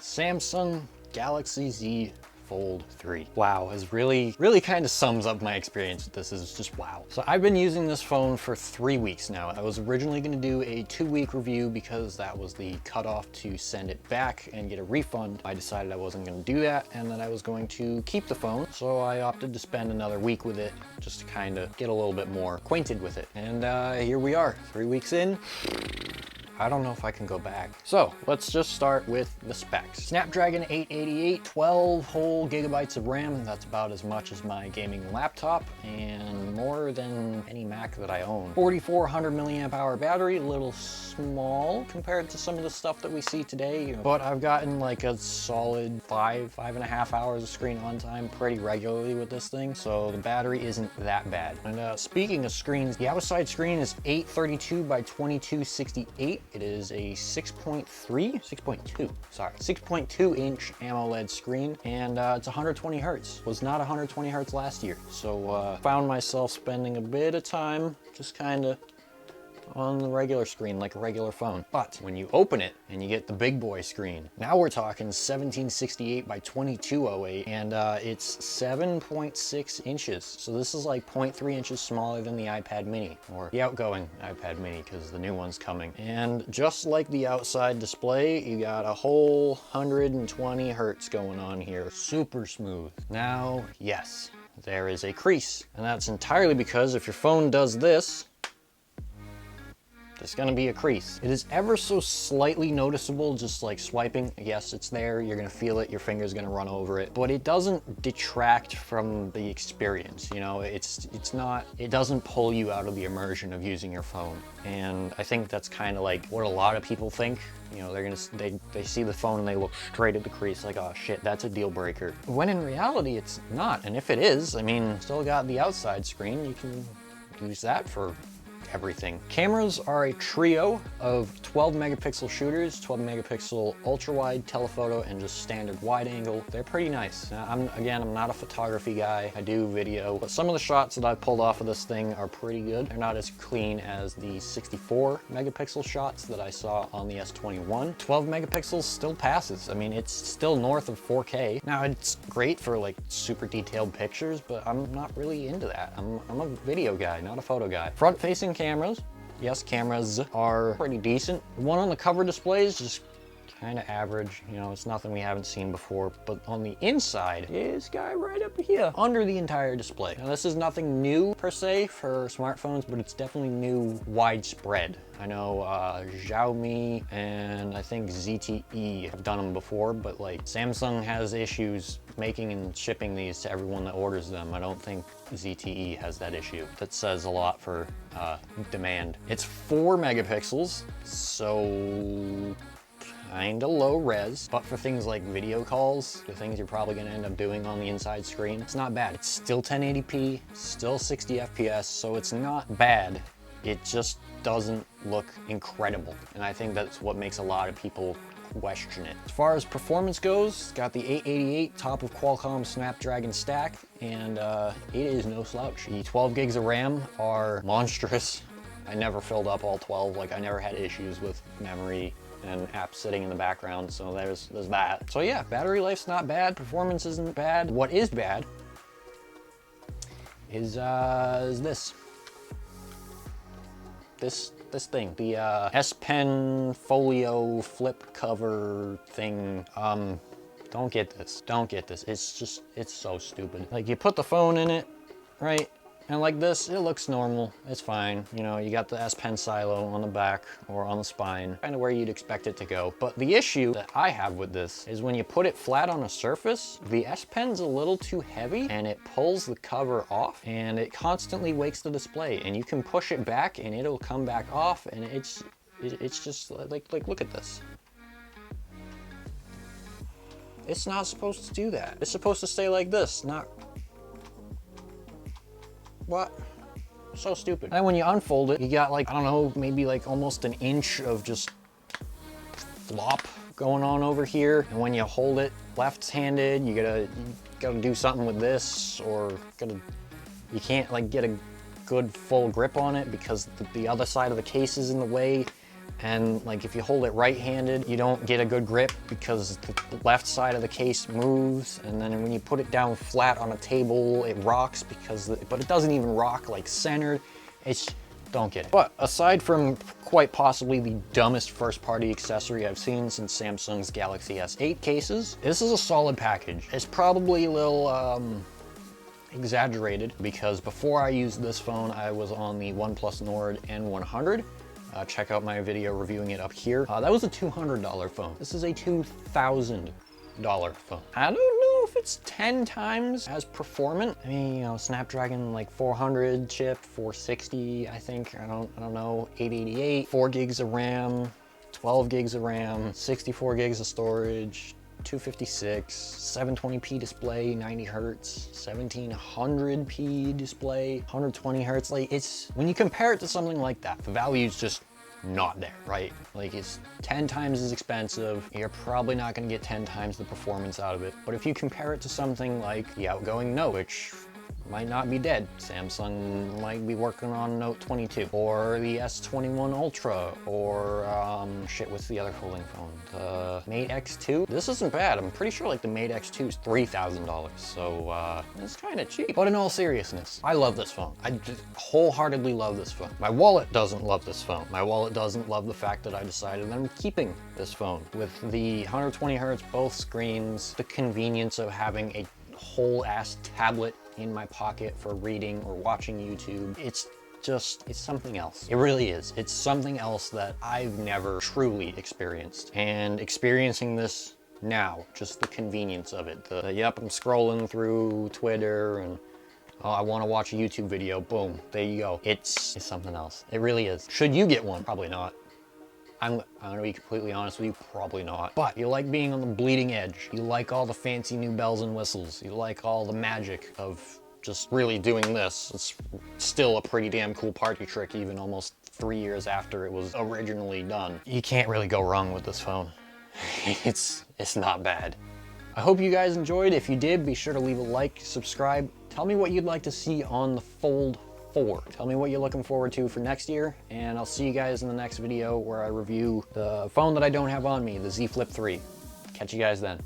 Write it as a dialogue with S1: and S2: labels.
S1: Samsung Galaxy Z Fold3. Wow, is really kind of sums up my experience with this. Is just wow. So I've been using this phone for 3 weeks now. I was originally going to do a 2-week review because that was the cutoff to send it back and get a refund. I decided I wasn't going to do that and that I was going to keep the phone. So I opted to spend another week with it just to kind of get a little bit more acquainted with it. And here we are, 3 weeks in. I don't know if I can go back. So let's just start with the specs. Snapdragon 888, 12 whole gigabytes of RAM, and that's about as much as my gaming laptop and more than any Mac that I own. 4400 milliamp hour battery, a little small compared to some of the stuff that we see today, but I've gotten like a solid 5.5 hours of screen on time pretty regularly with this thing, so the battery isn't that bad. And speaking of screens, the outside screen is 832 by 2268. It is a 6.2 inch AMOLED screen, and it's 120 hertz. Was not 120 hertz last year, so found myself spending a bit of time just kind of on the regular screen like a regular phone. But when you open it and you get the big boy screen, now we're talking 1768 by 2208, and it's 7.6 inches. So this is like 0.3 inches smaller than the iPad mini, or the outgoing iPad mini, because the new one's coming. And just like the outside display, you got a whole 120 hertz going on here. Super smooth. Now, yes, there is a crease, and that's entirely because if your phone does this, there's gonna be a crease. It is ever so slightly noticeable, just like swiping. Yes, it's there, you're gonna feel it, your finger's gonna run over it, but it doesn't detract from the experience, you know? It doesn't pull you out of the immersion of using your phone. And I think that's kind of like what a lot of people think. You know, they see the phone and they look straight at the crease like, oh shit, that's a deal breaker. When in reality, it's not. And if it is, I mean, still got the outside screen, you can use that for everything. Cameras are a trio of 12 megapixel shooters, 12 megapixel ultra wide, telephoto, and just standard wide angle. They're pretty nice. Now, I'm not a photography guy. I do video, but some of the shots that I've pulled off of this thing are pretty good. They're not as clean as the 64 megapixel shots that I saw on the S21. 12 megapixels still passes. I mean, it's still north of 4K. Now, it's great for like super detailed pictures, but I'm not really into that. I'm a video guy, not a photo guy. Front-facing cameras. Yes, cameras are pretty decent. The one on the cover display is just kind of average. You know, it's nothing we haven't seen before. But on the inside, this guy right up here, under the entire display. Now, this is nothing new per se for smartphones, but it's definitely new widespread. I know Xiaomi and I think ZTE have done them before, but like Samsung has issues making and shipping these to everyone that orders them. I don't think ZTE has that issue. That says a lot for demand. It's 4 megapixels, so kinda low res, but for things like video calls, the things you're probably gonna end up doing on the inside screen, it's not bad. It's still 1080p, still 60 FPS, so it's not bad. It just doesn't look incredible, and I think that's what makes a lot of people question it. As far as performance goes, it's got the 888 top of Qualcomm Snapdragon stack, and it is no slouch. The 12 gigs of RAM are monstrous. I never filled up all 12, like I never had issues with memory and apps sitting in the background, so there's that. So yeah, battery life's not bad, performance isn't bad. What is bad is this thing, the S Pen folio flip cover thing. Don't get this. It's so stupid. Like, you put the phone in it, right? And like this, it looks normal, it's fine. You know, you got the S Pen silo on the back or on the spine, kind of where you'd expect it to go. But the issue that I have with this is when you put it flat on a surface, the S Pen's a little too heavy and it pulls the cover off and it constantly wakes the display, and you can push it back and it'll come back off, and it's just like look at this. It's not supposed to do that. It's supposed to stay like this, not... What? So stupid. And when you unfold it, you got like, I don't know, maybe like almost an inch of just flop going on over here. And when you hold it left-handed, you gotta do something with this, or you can't like get a good full grip on it because the other side of the case is in the way. And like if you hold it right-handed, you don't get a good grip because the left side of the case moves. And then when you put it down flat on a table, it rocks but it doesn't even rock like centered. Don't get it. But aside from quite possibly the dumbest first-party accessory I've seen since Samsung's Galaxy S8 cases, this is a solid package. It's probably a little exaggerated because before I used this phone, I was on the OnePlus Nord N100. Check out my video reviewing it up here. That was a $200 phone. This is a $2,000 phone. I don't know if it's 10 times as performant. I mean, you know, Snapdragon like 400 chip, 460, I think. I don't know, 888, 4 gigs of RAM, 12 gigs of RAM, 64 gigs of storage, 256, 720p display, 90 hertz, 1700p display, 120 hertz. Like when you compare it to something like that, the value's just not there, right? Like it's 10 times as expensive. You're probably not gonna get 10 times the performance out of it. But if you compare it to something like the outgoing Note, which might not be dead. Samsung might be working on Note 22 or the S21 Ultra or shit, what's the other folding phone? The Mate X2. This isn't bad. I'm pretty sure like the Mate X2 is $3,000. So it's kind of cheap. But in all seriousness, I love this phone. I just wholeheartedly love this phone. My wallet doesn't love this phone. My wallet doesn't love the fact that I decided that I'm keeping this phone with the 120 hertz, both screens, the convenience of having a whole ass tablet in my pocket for reading or watching YouTube. It's something else. It really is. It's something else that I've never truly experienced. And experiencing this now, just the convenience of it. Yep, I'm scrolling through Twitter and oh, I want to watch a YouTube video. Boom, there you go. It's something else. It really is. Should you get one? Probably not. I'm gonna be completely honest with you, probably not. But you like being on the bleeding edge. You like all the fancy new bells and whistles. You like all the magic of just really doing this. It's still a pretty damn cool party trick, even almost 3 years after it was originally done. You can't really go wrong with this phone. It's not bad. I hope you guys enjoyed. If you did, be sure to leave a like, subscribe. Tell me what you'd like to see on the Fold 4. Tell me what you're looking forward to for next year, and I'll see you guys in the next video where I review the phone that I don't have on me, the Z Flip 3. Catch you guys then.